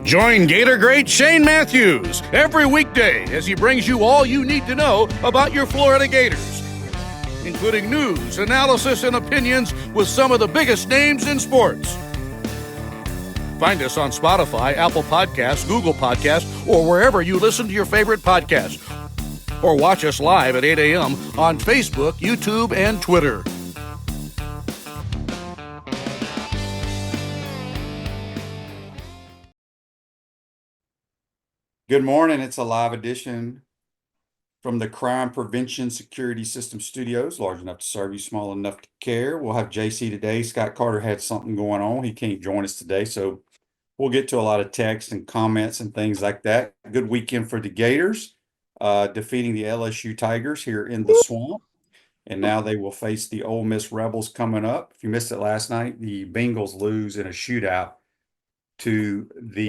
Join Gator great Shane Matthews every weekday as he brings you all you need to know about your Florida Gators, including news, analysis, and opinions with some of the biggest names in sports. Find us on Spotify, Apple Podcasts, Google Podcasts, or wherever you listen to your favorite podcasts. Or watch us live at 8 a.m. on Facebook, YouTube, and Twitter. Good morning. It's a live edition from the Crime Prevention Security System Studios, large enough to serve you, small enough to care. We'll have JC today. Scott Carter had something going on. He can't join us today, so we'll get to a lot of texts and comments and things like that. Good weekend for the Gators, defeating the LSU Tigers here in the Swamp. And now they will face the Ole Miss Rebels coming up. If you missed it last night, the Bengals lose in a shootout to the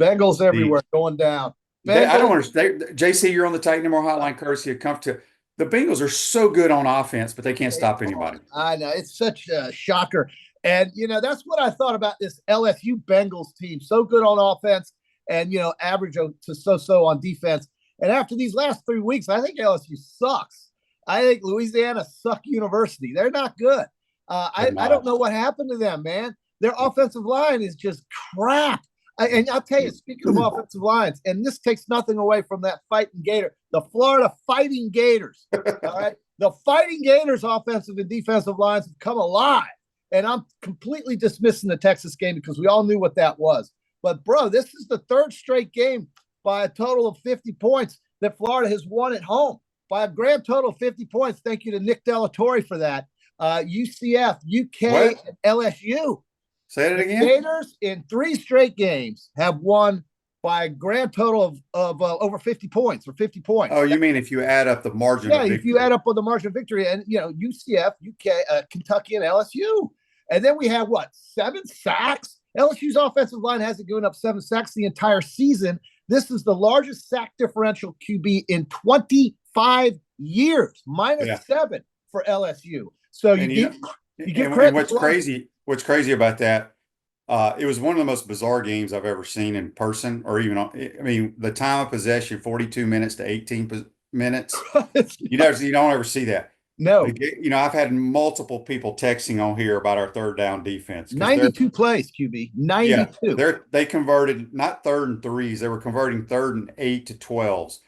Bengals everywhere going down. I don't understand. JC, you're on the Titan More Hotline, courtesy of Comfort. The Bengals are so good on offense, but they can't stop anybody. I know. It's such a shocker. And, that's what I thought about this LSU Bengals team. So good on offense and, average to so-so on defense. And after these last 3 weeks, I think LSU sucks. I think Louisiana suck university. They're not good. I don't know what happened to them, man. Their offensive line is just crap. And I'll tell you, speaking of offensive lines, and this takes nothing away from that fighting Gator, the Florida Fighting Gators, all right? The Fighting Gators offensive and defensive lines have come alive. And I'm completely dismissing the Texas game because we all knew what that was. But, bro, this is the third straight game by a total of 50 points that Florida has won at home. By a grand total of 50 points. Thank you to Nick Delatorre for that. UCF, UK, and LSU. Say it again. The Gators in 3 straight games have won by a grand total of over 50 points or 50 points. Oh, you mean if you add up the margin of victory. If you add up on the margin of victory and, UCF, UK, Kentucky, and LSU. And then we have, 7 sacks? LSU's offensive line hasn't given up 7 sacks the entire season. This is the largest sack differential QB in 25 years, -7 for LSU. So you get credit. What's crazy about that, it was one of the most bizarre games I've ever seen in person, or even, the time of possession, 42 minutes to 18 minutes. You don't ever see that. No. I've had multiple people texting on here about our third down defense. 92 plays, QB. 92. Yeah, they converted not 3rd and 3s. They were converting 3rd and 8 to 12s.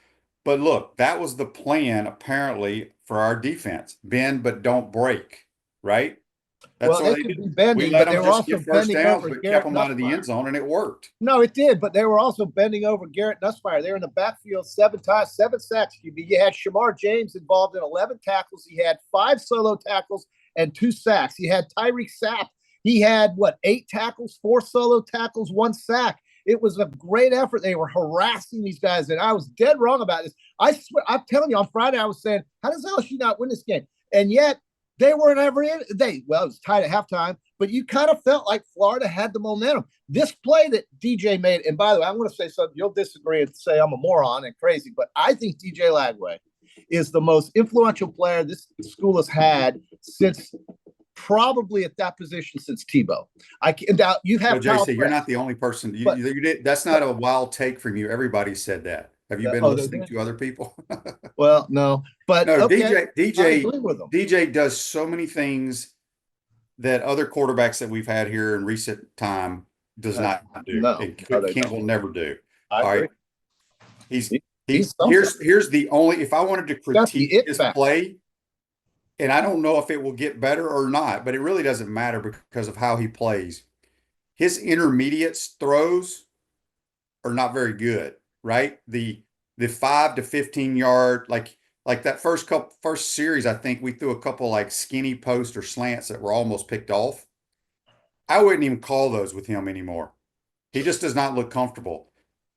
But look, that was the plan apparently for our defense. Bend but don't break, right? That's what they did. We let them just get first downs, but kept them out of the end zone, and it worked. No, it did, but they were also bending over Garrett Nussmeier. They were in the backfield 7 times, 7 sacks. You had Shamar James involved in 11 tackles. He had 5 solo tackles and 2 sacks. He had Tyreek Sapp. He had, 8 tackles, 4 solo tackles, 1 sack. It was a great effort. They were harassing these guys, and I was dead wrong about this. I swear, I'm telling you, on Friday I was saying, how does LSU not win this game? And yet, they weren't ever in. It was tied at halftime, but you kind of felt like Florida had the momentum. This play that DJ made, and by the way, I'm going to say something. You'll disagree and say I'm a moron and crazy, but I think DJ Lagway is the most influential player this school has had since probably at that position since Tebow. You have JC, you're not the only person. You did. That's not a wild take from you. Everybody said that. Have you been listening to other people? Well, no, but no. Okay, DJ does so many things that other quarterbacks that we've had here in recent time does not do. Will never do. All right. He's here's the only. If I wanted to critique his play, and I don't know if it will get better or not, but it really doesn't matter because of how he plays. His intermediates throws are not very good. Right, the 5 to 15 yard, like that first series, I think we threw a couple like skinny post or slants that were almost picked off. I wouldn't even call those with him anymore. He just does not look comfortable.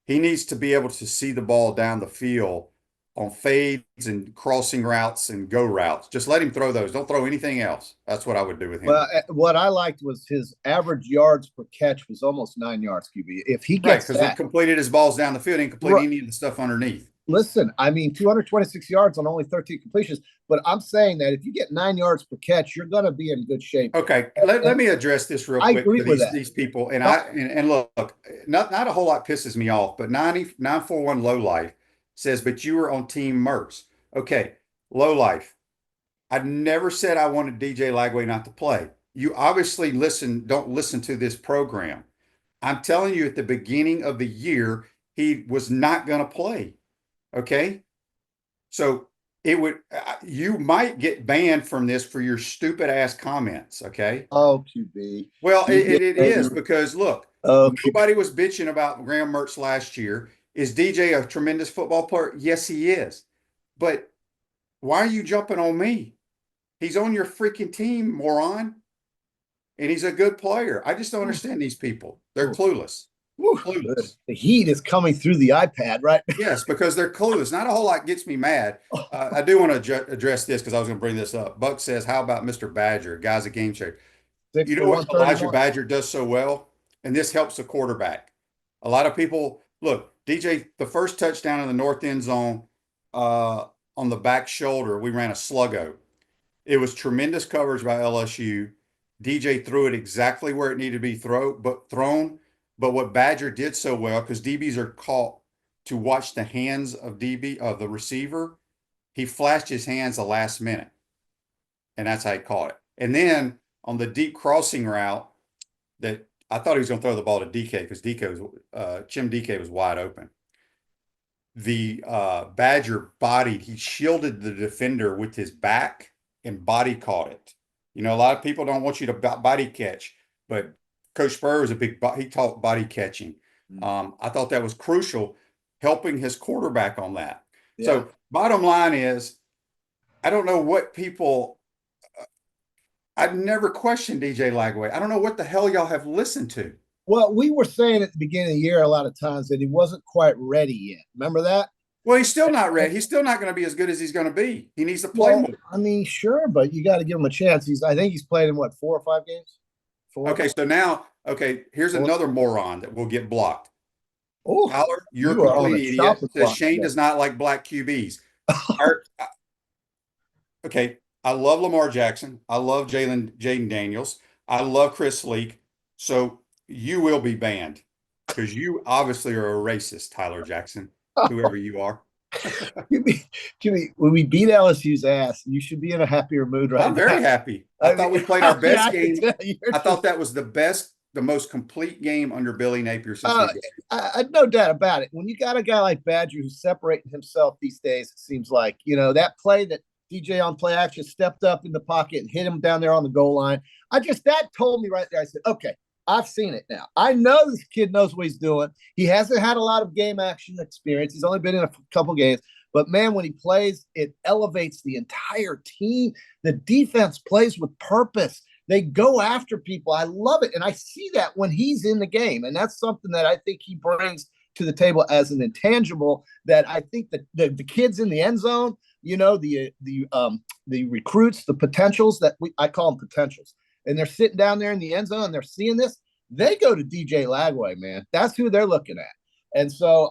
He needs to be able to see the ball down the field on fades and crossing routes and go routes. Just let him throw those. Don't throw anything else. That's what I would do with him. Well, what I liked was his average yards per catch was almost 9 yards, QB. If he gets because he completed his balls down the field and completed any of the stuff underneath. listen, I mean, 226 yards on only 13 completions, but I'm saying that if you get 9 yards per catch, you're going to be in good shape. Okay, let me address this real I quick agree to with these people. And No. and look, not a whole lot pisses me off, but 941 Low Life says, but you were on Team Mertz. Okay, Low Life. I never said I wanted DJ Lagway not to play. You obviously don't listen to this program. I'm telling you, at the beginning of the year, he was not going to play. Okay. So you might get banned from this for your stupid ass comments. Okay. Oh, QB. Well, DJ, it is because look, oh, nobody was bitching about Graham Mertz last year. Is DJ a tremendous football player? Yes, he is. But why are you jumping on me? He's on your freaking team, moron. And he's a good player. I just don't understand these people. They're clueless. Clueless. The heat is coming through the iPad, right? Yes, because they're clueless. Not a whole lot gets me mad. I do want to address this because I was going to bring this up. Buck says, "How about Mr. Badger? Guy's a game changer." Six You for know what Elijah 131. Badger does so well, and this helps the quarterback. A lot of people look. DJ, the first touchdown in the north end zone on the back shoulder, we ran a sluggo. It was tremendous coverage by LSU. DJ threw it exactly where it needed to be thrown. But what Badger did so well, because DBs are caught to watch the hands of the receiver, he flashed his hands the last minute, and that's how he caught it. And then on the deep crossing route, that I thought he was going to throw the ball to DK because Chim DK was wide open. The Badger he shielded the defender with his back and body caught it. You know, a lot of people don't want you to body catch, but Coach Spurrier was he taught body catching. I thought that was crucial, helping his quarterback on that. Yeah. So bottom line is, I don't know what people, I've never questioned DJ Lagway. I don't know what the hell y'all have listened to. Well, we were saying at the beginning of the year a lot of times that he wasn't quite ready yet. Remember that? Well, he's still not ready. He's still not going to be as good as he's going to be. He needs to play more. I mean, sure, but you got to give him a chance. I think he's played in what, 4 or 5 games? 4. Okay, so now, here's another moron that will get blocked. Oh, Tyler, you're a complete idiot. Says Shane does not like black QBs. Okay, I love Lamar Jackson. I love Jaden Daniels. I love Chris Leak. So you will be banned because you obviously are a racist, Tyler Jackson, whoever you are. Jimmy, when we beat LSU's ass, you should be in a happier mood right now. I'm very happy. I thought we played our best game. I thought that was the most complete game under Billy Napier since I no doubt about it. When you got a guy like Badger who's separating himself these days, it seems like, that play that DJ on play action stepped up in the pocket and hit him down there on the goal line. That told me right there. I said, okay, I've seen it now. I know this kid knows what he's doing. He hasn't had a lot of game action experience. He's only been in a couple games. But, man, when he plays, it elevates the entire team. The defense plays with purpose. They go after people. I love it. And I see that when he's in the game. And that's something that I think he brings to the table as an intangible that I think that the kids in the end zone, the recruits, the potentials I call them potentials. And they're sitting down there in the end zone and they're seeing this, they go to DJ Lagway, man. That's who they're looking at. And so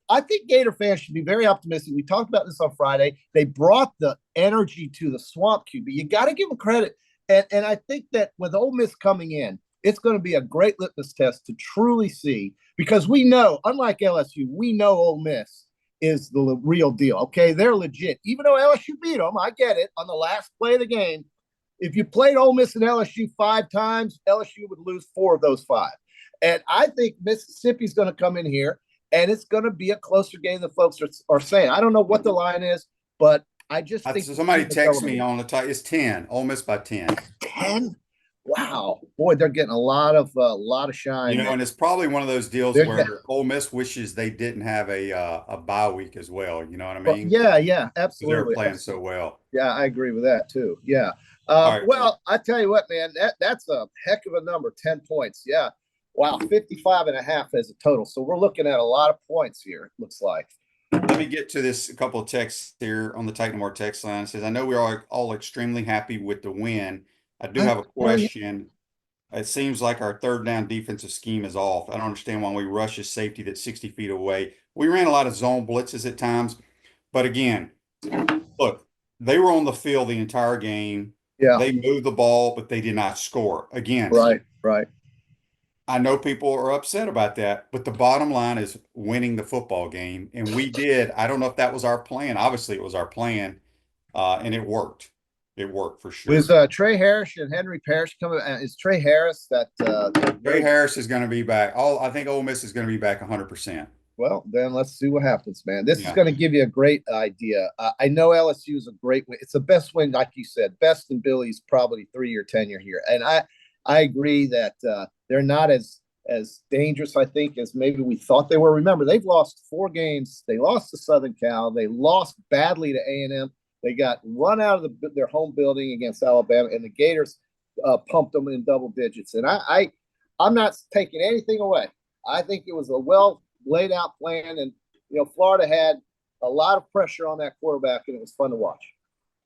I think Gator fans should be very optimistic. We talked about this on Friday. They brought the energy to the Swamp QB. You got to give them credit. And I think that with Ole Miss coming in, it's going to be a great litmus test to truly see, because we know, unlike LSU, we know Ole Miss is the real deal. Okay, they're legit. Even though LSU beat them, I get it, on the last play of the game. If you played Ole Miss and LSU 5 times, LSU would lose 4 of those 5. And I think Mississippi's going to come in here, and it's going to be a closer game than folks are saying. I don't know what the line is, but I just think somebody text me on the top. It's 10. Ole Miss by 10. 10. Wow, boy, they're getting a lot of shine. And it's probably one of those deals where Ole Miss wishes they didn't have a bye week as well. You know what I mean? Yeah, absolutely. They're playing so well. Yeah, I agree with that too. Yeah. Well, I tell you what, man, that's a heck of a number, 10 points. Yeah. Wow, 55.5 as a total. So we're looking at a lot of points here, it looks like. Let me get to this. A couple of texts here on the Titan More text line. It says, I know we are all extremely happy with the win. I do have a question. It seems like our third down defensive scheme is off. I don't understand why we rush a safety that's 60 feet away We ran a lot of zone blitzes at times, but again, look, they were on the field the entire game. Yeah. They moved the ball, but they did not score. Again, Right. Right. I know people are upset about that, but the bottom line is winning the football game. And we did. I don't know if that was our plan. Obviously, it was our plan, and it worked. It worked for Was sure. Trey Harris and Henry Parrish coming? Is Trey Harris that? Trey Harris is going to be back. I think Ole Miss is going to be back 100%. Well, then let's see what happens, man. This is Yeah. going to give you a great idea. I know LSU is a great win. It's the best win, like you said, best in Billy's probably 3-year tenure here, and I agree that they're not as dangerous, I think, as maybe we thought they were. Remember, they've lost 4 games. They lost to Southern Cal. They lost badly to A&M. They got run out of their home building against Alabama, and the Gators pumped them in double digits. And I'm not taking anything away. I think it was a well laid out plan, and Florida had a lot of pressure on that quarterback, and it was fun to watch.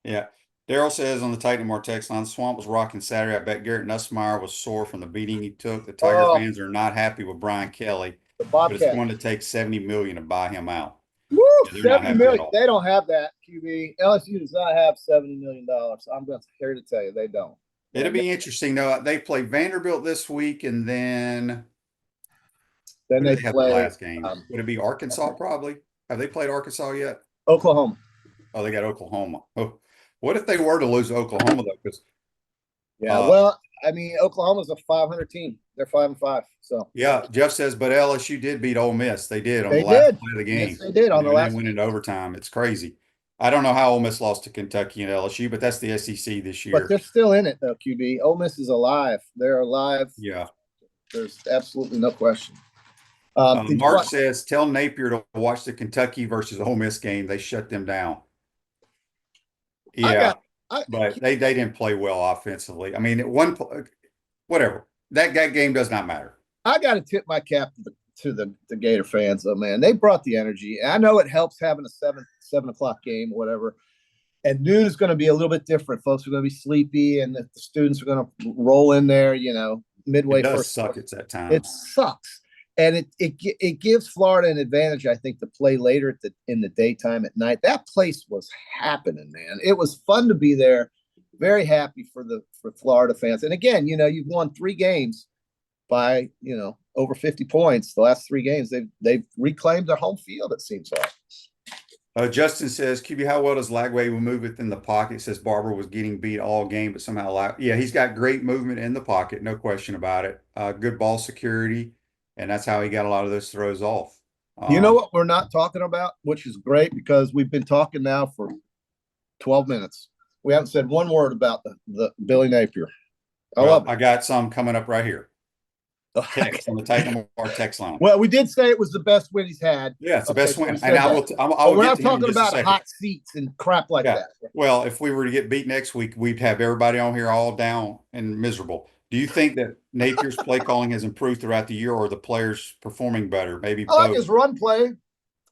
Yeah. Daryl says on the Titan More text line, Swamp was rocking Saturday. I bet Garrett Nussmeier was sore from the beating he took. The Tiger fans are not happy with Brian Kelly, but it's going to take $70 million to buy him out. Woo, Yeah, $70 million. They don't have that, QB. LSU does not have $70 million. I'm here to tell you, they don't. It'll be interesting, though. They play Vanderbilt this week, and then they have play the last game. Would it be Arkansas? Probably. Have they played Arkansas yet? Oklahoma. Oh, they got Oklahoma. Oh, what if they were to lose to Oklahoma though? Because well, I mean, Oklahoma's a 500 team. They're 5-5. So yeah, Jeff says, but LSU did beat Ole Miss. They did on the last play of the game. Yes, they did on the last. They went into overtime. It's crazy. I don't know how Ole Miss lost to Kentucky and LSU, but that's the SEC this year. But they're still in it though, QB. Ole Miss is alive. They're alive. Yeah. There's absolutely no question. Mark says, tell Napier to watch the Kentucky versus Ole Miss game. They shut them down. Yeah, but they didn't play well offensively. I mean, whatever. That game does not matter. I got to tip my cap to the Gator fans, though, man. They brought the energy. I know it helps having a 7 o'clock game, whatever. And noon is going to be a little bit different. Folks are going to be sleepy, and the students are going to roll in there. Midway. It does suck at that time. It sucks. And it gives Florida an advantage, I think, to play later in the daytime at night. That place was happening, man. It was fun to be there. Very happy for Florida fans. And again, you've won 3 games by over 50 points. The last 3 games, they've reclaimed their home field. It seems like. Justin says, QB, how well does Lagway move within the pocket? Says Barber was getting beat all game, but somehow, yeah, he's got great movement in the pocket, no question about it. Good ball security. And that's how he got a lot of those throws off. You know what we're not talking about, which is great because we've been talking now for 12 minutes. We haven't said one word about the Billy Napier. I love it. I got some coming up right here. Text on the Titan More text line. Well, we did say it was the best win he's had. Yeah, it's the best win. And I will we're not talking about hot seats and crap like that. Well, if we were to get beat next week, we'd have everybody on here all down and miserable. Do you think that Napier's play calling has improved throughout the year, or the players performing better? Maybe I like his run play.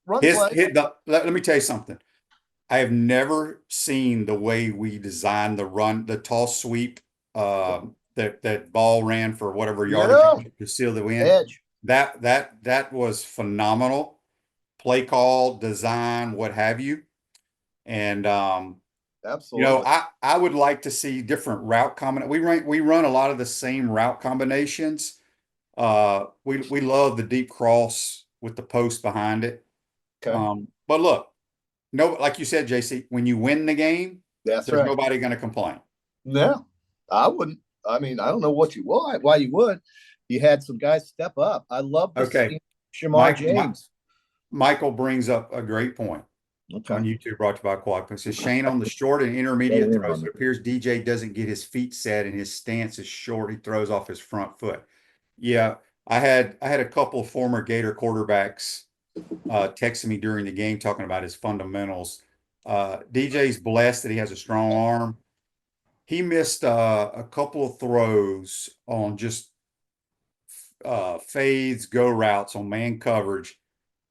Let me tell you something. I have never seen the way we designed the toss sweep, that ball ran for whatever yardage to seal the win. Edge. That was phenomenal. Play call, design, what have you. And absolutely. I would like to see different route combinations. We run a lot of the same route combinations. We love the deep cross with the post behind it. Okay. But look, like you said, JC, when you win the game, there's nobody going to complain. No, I wouldn't. I mean, I don't know why you would. You had some guys step up. I love this. Okay. Shamar James. Michael brings up a great point. Okay. On YouTube, brought to you by Quad. It says Shane on the short and intermediate throws. It appears DJ doesn't get his feet set and his stance is short. He throws off his front foot. Yeah, I had a couple of former Gator quarterbacks texting me during the game talking about his fundamentals. DJ's blessed that he has a strong arm. He missed a couple of throws on just fades, go routes on man coverage,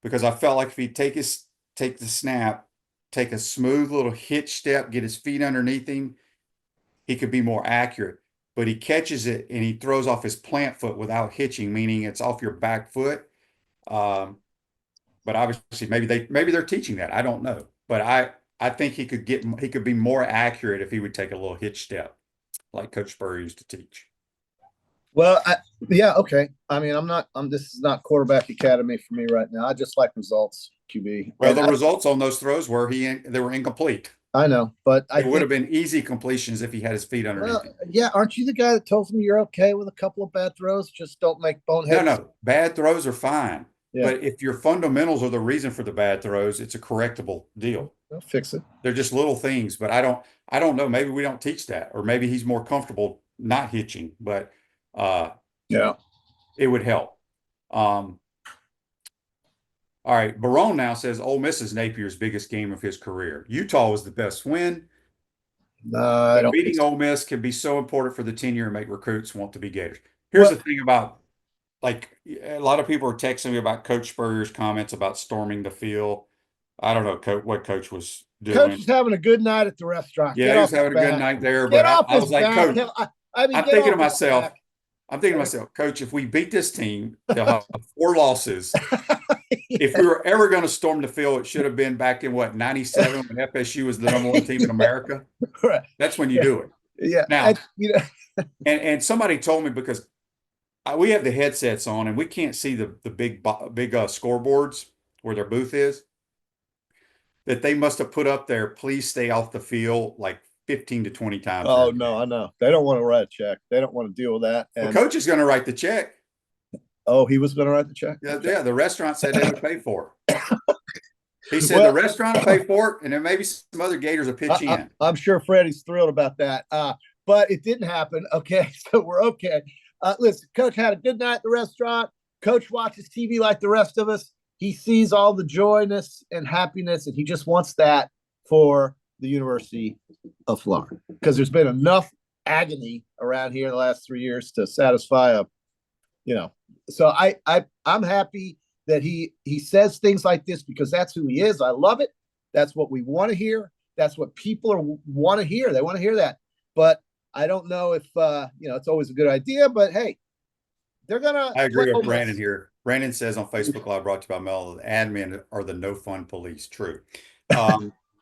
because I felt like if he'd take the snap, take a smooth little hitch step, get his feet underneath him, he could be more accurate. But he catches it and he throws off his plant foot without hitching, meaning it's off your back foot. But but obviously maybe they're teaching that. I don't know, but I think he could be more accurate if he would take a little hitch step, like Coach Spurrier used to teach. Well, yeah, okay. I mean, this is not quarterback academy for me right now. I just like results, QB. Well, the results on those throws were they were incomplete. I know, but it would have been easy completions if he had his feet underneath him. Yeah, aren't you the guy that tells him you're okay with a couple of bad throws? Just don't make boneheads. No, bad throws are fine. Yeah. But if your fundamentals are the reason for the bad throws, it's a correctable deal. They'll fix it. They're just little things, but I don't know. Maybe we don't teach that, or maybe he's more comfortable not hitching, but yeah, it would help. All right, Barone now says Ole Miss is Napier's biggest game of his career. Utah was the best win. Beating Ole Miss can be so important for the tenure and make recruits want to be Gators. Here's the thing about, like, a lot of people are texting me about Coach Spurrier's comments about storming the field. I don't know what Coach was doing. Coach was having a good night at the restaurant. Yeah, he was having a good night there. But I was like, Coach, I'm thinking to myself, Coach, if we beat this team, they'll have 4 losses. If we were ever going to storm the field, it should have been back in, 97 when FSU was the #1 team in America. Right. That's when you do it. Yeah. Now, and somebody told me, because we have the headsets on and we can't see the big scoreboards where their booth is, that they must have put up there, please stay off the field, like 15 to 20 times. Oh, no, I know. They don't want to write a check. They don't want to deal with that. And Coach is going to write the check. Oh, he was going to write the check? Yeah, the restaurant said they would pay for it. He said the restaurant will pay for it, and then maybe some other Gators will pitch in. I'm sure Freddie's thrilled about that. But it didn't happen. Okay, so we're okay. Listen, Coach had a good night at the restaurant. Coach watches TV like the rest of us. He sees all the joyness and happiness, and he just wants that for the University of Florida, because there's been enough agony around here in the last 3 years to satisfy So I'm happy that he says things like this, because that's who he is. I love it. That's what we want to hear. That's what people want to hear. They want to hear that. But I don't know if it's always a good idea. But hey, they're gonna. I agree with Brandon here. Brandon says on Facebook Live, brought to you by Mel, the admin are the no fun police. True.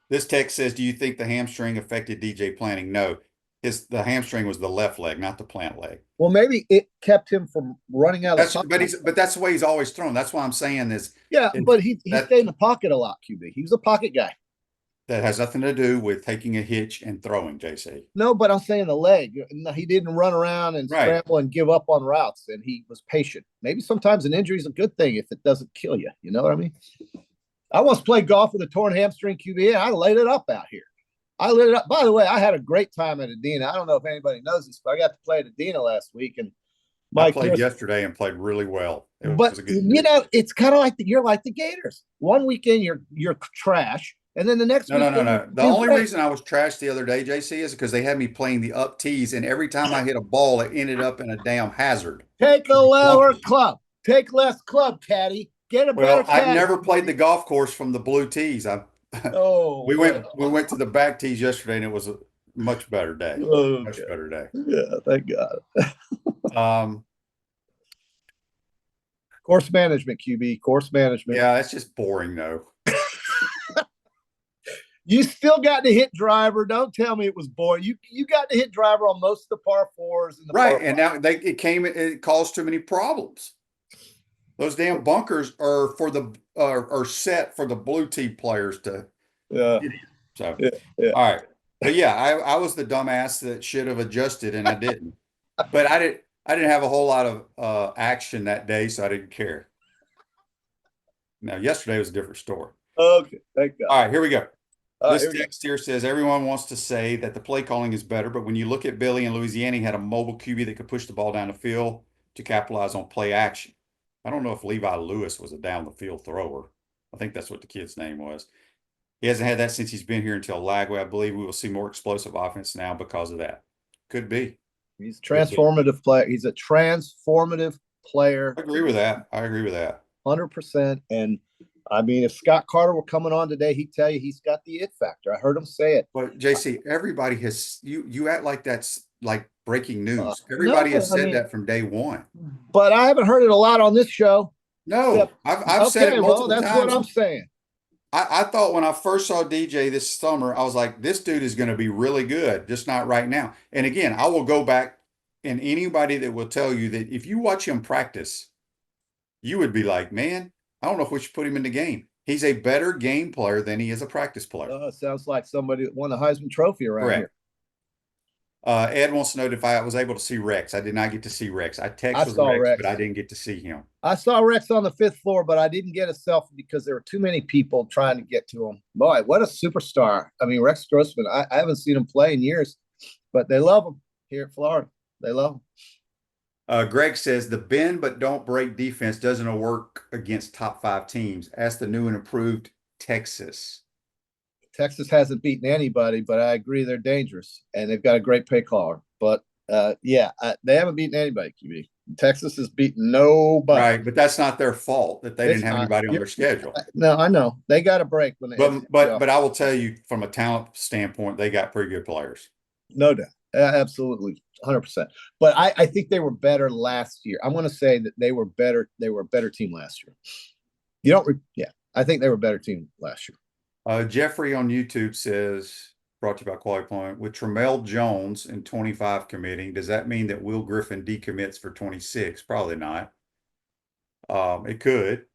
This text says, do you think the hamstring affected DJ planning? No. The hamstring was the left leg, not the plant leg. Well, maybe it kept him from running out of the pocket. But that's the way he's always thrown. That's why I'm saying this. Yeah, but he stayed in the pocket a lot, QB. He was a pocket guy. That has nothing to do with taking a hitch and throwing, JC. No, but I'm saying the leg. He didn't run around and scramble and give up on routes, and he was patient. Maybe sometimes an injury is a good thing if it doesn't kill you. You know what I mean? I once played golf with a torn hamstring, QB, and I laid it up out here. I lit it up. By the way, I had a great time at Adena. I don't know if anybody knows this, but I got to play at Adena last week. And I played yesterday and played really well. It was a good it's kind of like you're like the Gators. One weekend you're trash, and then the next weekend. No. The only reason I was trash the other day, JC, is because they had me playing the up tees, and every time I hit a ball, it ended up in a damn hazard. Take a lower club. Take less club, caddy. Get a better caddy. I've never played the golf course from the blue tees. We went to the back tees yesterday, and it was a much better day. Okay. Much better day. Yeah, thank God. Course management, QB. Course management. Yeah, that's just boring, though. You still got to hit driver. Don't tell me it was boring. You got to hit driver on most of the par 4s. And right, and now it caused too many problems. Those damn bunkers are are set for the blue tee players to. Yeah. So yeah. All right, but yeah, I was the dumbass that should have adjusted, and I didn't. But I didn't have a whole lot of action that day, so I didn't care. Now yesterday was a different story. Okay, thank God. All right, here we go. This text here says, everyone wants to say that the play calling is better, but when you look at Billy in Louisiana, he had a mobile QB that could push the ball down the field to capitalize on play action. I don't know if Levi Lewis was a down the field thrower. I think that's what the kid's name was. He hasn't had that since he's been here until Lagway. I believe we will see more explosive offense now because of that. Could be. He's a transformative player. He's a transformative player. I agree with that. 100%. And I mean, if Scott Carter were coming on today, he'd tell you he's got the it factor. I heard him say it. But JC, everybody has you act like that's like breaking news. Everybody has said that from day one. But I haven't heard it a lot on this show. No, I've said it multiple that's times. what I'm saying. I thought when I first saw DJ this summer, I was like, this dude is going to be really good, just not right now. And again, I will go back, and anybody that will tell you that if you watch him practice, you would be like, man, I don't know if we should put him in the game. He's a better game player than he is a practice player. Sounds like somebody that won the Heisman Trophy around Correct. here. Ed wants to know if I was able to see Rex. I did not get to see Rex. I texted Rex, but I didn't get to see him. I saw Rex on the 5th floor, but I didn't get a selfie because there were too many people trying to get to him. Boy, what a superstar. I mean, Rex Grossman, I haven't seen him play in years, but they love him here at Florida. They love him. Greg says the bend but don't break defense doesn't work against top 5 teams. Ask the new and improved Texas. Texas hasn't beaten anybody, but I agree they're dangerous, and they've got a great play caller. But they haven't beaten anybody, QB. Texas has beaten nobody. Right, but that's not their fault that they didn't have anybody on their schedule. No, I know. They got a break. When they but I will tell you, from a talent standpoint, they got pretty good players. No doubt. Absolutely. 100%. But I think they were better last year. I'm going to say that they were better. They were a better team last year. I think they were a better team last year. Jeffrey on YouTube says, brought to you by Quality Point, with Tramel Jones in 25 committing, does that mean that Will Griffin decommits for 26? Probably not. It could.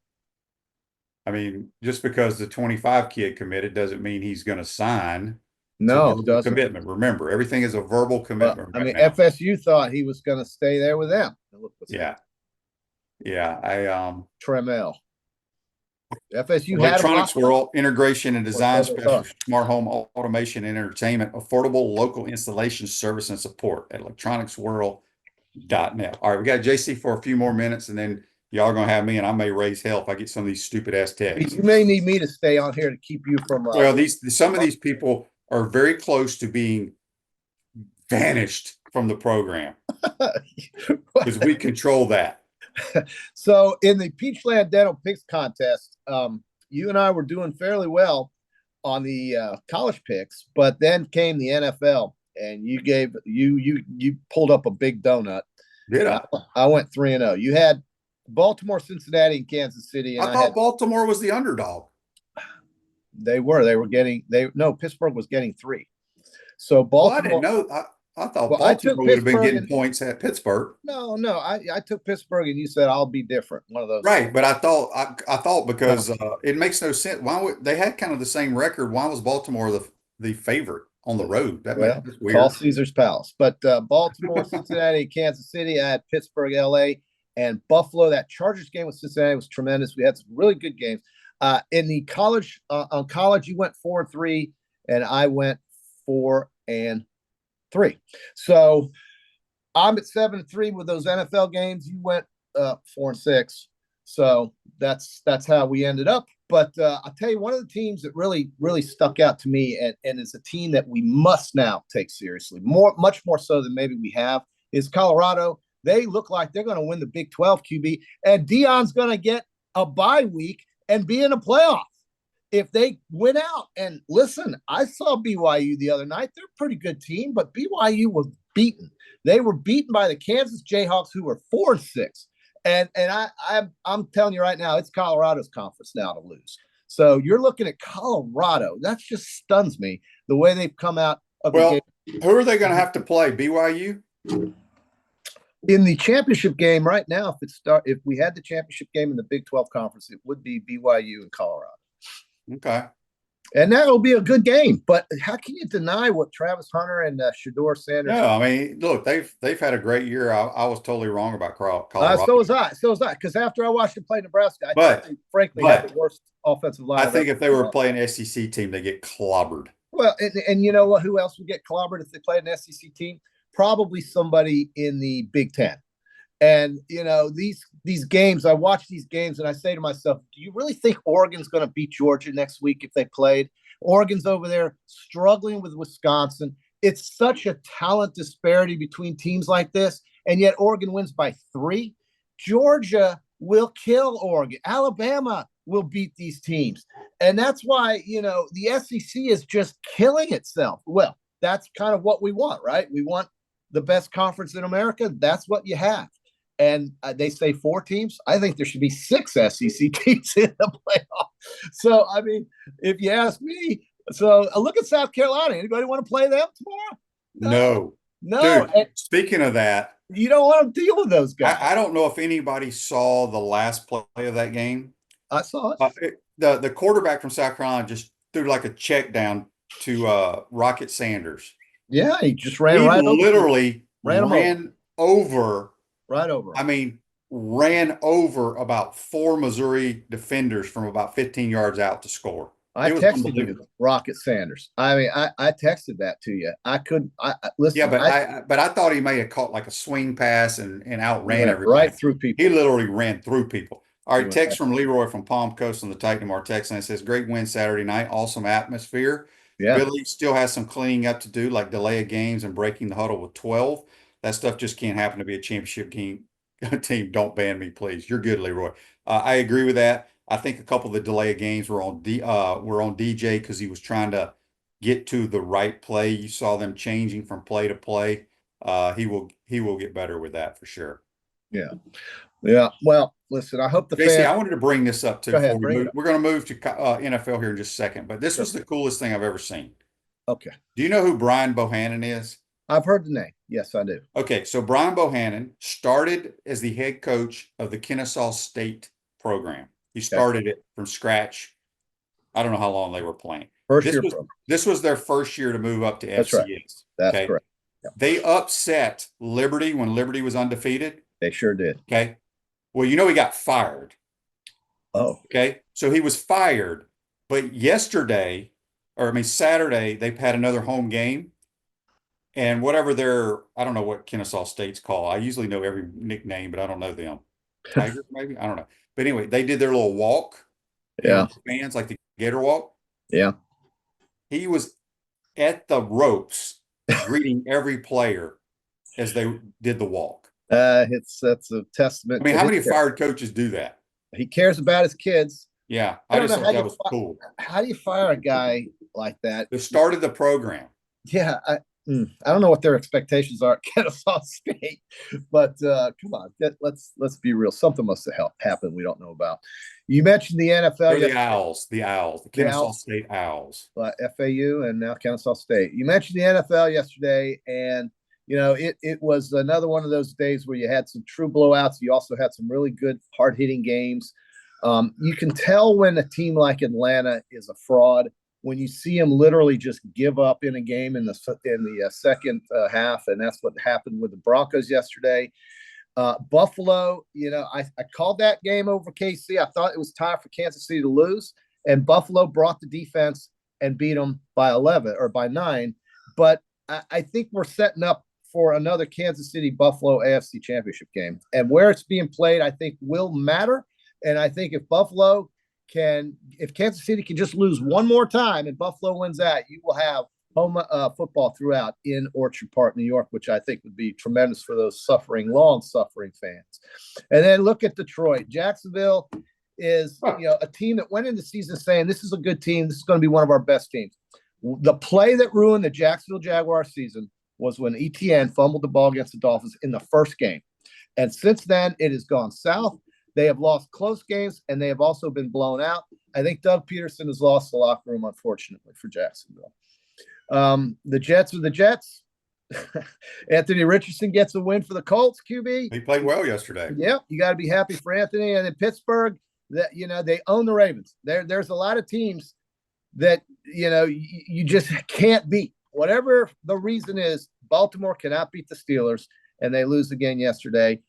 I mean, just because the 25 kid committed doesn't mean he's going to sign. No, it doesn't. Commitment. Remember, everything is a verbal commitment. Well, FSU thought he was going to stay there with them. Yeah. Tramel. FSU Electronics World, integration and design specialist, smart home automation and entertainment, affordable local installation service and support at electronicsworld.net. All right, we got JC for a few more minutes, and then y'all gonna have me, and I may raise hell if I get some of these stupid ass texts. You may need me to stay on here to keep you from. Well, some of these people are very close to being vanished from the program because we control that. So in the Peachland Dental Picks contest, you and I were doing fairly well on the college picks, but then came the NFL, and you pulled up a big donut. Did I? I went 3-0. You had Baltimore, Cincinnati, and Kansas City. And I thought Baltimore was the underdog. Pittsburgh was getting 3. So Baltimore. I didn't know. I thought Baltimore would have been getting points at Pittsburgh. No, I took Pittsburgh, and you said I'll be different. One of those. Right, but I thought because it makes no sense. Why would they had kind of the same record? Why was Baltimore the favorite on the road? That's weird. Call Caesar's Palace. But Baltimore, Cincinnati, Kansas City. I had Pittsburgh, LA, and Buffalo. That Chargers game with Cincinnati was tremendous. We had some really good games. In the college, on college, you went 4-3, and I went 4-3. So I'm at 7-3 with those NFL games. You went 4-6. So that's how we ended up. But I'll tell you, one of the teams that really, really stuck out to me, and is a team that we must now take seriously, much more so than maybe we have, is Colorado. They look like they're going to win the Big 12, QB, and Deion's going to get a bye week and be in a playoff if they win out. And listen, I saw BYU the other night. They're a pretty good team, but BYU was beaten. They were beaten by the Kansas Jayhawks, who were 4-6. And I'm telling you right now, it's Colorado's conference now to lose. So you're looking at Colorado. That just stuns me, the way they've come out of the game. Who are they going to have to play? BYU? In the championship game right now, if we had the championship game in the Big 12 conference, it would be BYU and Colorado. Okay. And that'll be a good game. But how can you deny what Travis Hunter and Shedeur Sanders? No, I mean, look, they've had a great year. I was totally wrong about Colorado. So was I. Because after I watched them play Nebraska, I thought they frankly had the worst offensive line. I think if they were playing an SEC team, they get clobbered. Well, and you know what? Who else would get clobbered if they played an SEC team? Probably somebody in the Big Ten. And, you know, these games, I watch these games and I say to myself, do you really think Oregon's going to beat Georgia next week if they played? Oregon's over there struggling with Wisconsin. It's such a talent disparity between teams like this, and yet Oregon wins by 3. Georgia will kill Oregon. Alabama will beat these teams. And that's why, you know, the SEC is just killing itself. Well, that's kind of what we want, right? We want the best conference in America. That's what you have. and they say 4 teams. I think there should be 6 SEC teams in the playoff. So, I mean, if you ask me, so look at South Carolina. Anybody want to play them tomorrow? No. Dude, speaking of that, you don't want to deal with those guys. I don't know if anybody saw the last play of that game. I saw it. The quarterback from South Carolina just threw like a check down to Rocket Sanders. Yeah, he just ran right over. Literally ran over. Right over. I mean, ran over about 4 Missouri defenders from about 15 yards out to score. I texted you, Rocket Sanders. I mean, I texted that to you. I couldn't. Listen. Yeah, but I thought he may have caught like a swing pass and outran everybody right through people. He literally ran through people. All right, text from Leroy from Palm Coast on the Titan our text, and it says, "Great win Saturday night, awesome atmosphere. Yeah. Billy still has some cleaning up to do, like delay of games and breaking the huddle with 12. That stuff just can't happen to be a championship team. Don't ban me, please. You're good, Leroy. I agree with that. I think a couple of the delay of games were on DJ because he was trying to get to the right play. You saw them changing from play to play. He will get better with that for sure. Yeah. Yeah. Well, listen, I hope JC, I wanted to bring this up too. We're going to move to NFL here in just a second, but this was the coolest thing I've ever seen. Okay. Do you know who Brian Bohannon is? I've heard the name. Yes, I do. Okay. So Brian Bohannon started as the head coach of the Kennesaw State program. He started it from scratch. I don't know how long they were playing. This was their first year to move up to FCS. Right. That's correct. Yep. They upset Liberty when Liberty was undefeated. They sure did. Okay. Well, he got fired. Oh. Okay. So he was fired. But Saturday, they've had another home game. And whatever I don't know what Kennesaw State's called. I usually know every nickname, but I don't know them. Tigers, maybe? I don't know. But anyway, they did their little walk. Yeah. Fans like the Gator walk. Yeah. He was at the ropes greeting every player as they did the walk. That's a testament. I mean, how many fired coaches do that? He cares about his kids. Yeah. I just thought that was cool. How do you fire a guy like that? Who started the program. Yeah. I don't know what their expectations are at Kennesaw State, but come on, let's be real. Something must have happened we don't know about. You mentioned the NFL. They're the Owls, the Kennesaw State Owls. FAU and now Kennesaw State. You mentioned the NFL yesterday, and it was another one of those days where you had some true blowouts. You also had some really good hard-hitting games. You can tell when a team like Atlanta is a fraud when you see them literally just give up in a game in the second half, and that's what happened with the Broncos yesterday. Buffalo, I called that game over KC. I thought it was time for Kansas City to lose, and Buffalo brought the defense and beat them by 11 or by 9. But I think we're setting up for another Kansas City-Buffalo AFC Championship game. And where it's being played, I think, will matter. And I think if Kansas City can just lose one more time and Buffalo wins that, you will have home football throughout in Orchard Park, New York, which I think would be tremendous for those long-suffering fans. And then look at Detroit. Jacksonville is, a team that went into the season saying, this is a good team. This is going to be one of our best teams. The play that ruined the Jacksonville Jaguars season was when ETN fumbled the ball against the Dolphins in the first game. And since then, it has gone south. They have lost close games, and they have also been blown out. I think Doug Peterson has lost the locker room, unfortunately, for Jacksonville. The Jets are the Jets. Anthony Richardson gets a win for the Colts, QB. He played well yesterday. Yeah, you got to be happy for Anthony. And in Pittsburgh, they own the Ravens. There's a lot of teams that, you just can't beat. Whatever the reason is, Baltimore cannot beat the Steelers, and they lose again yesterday.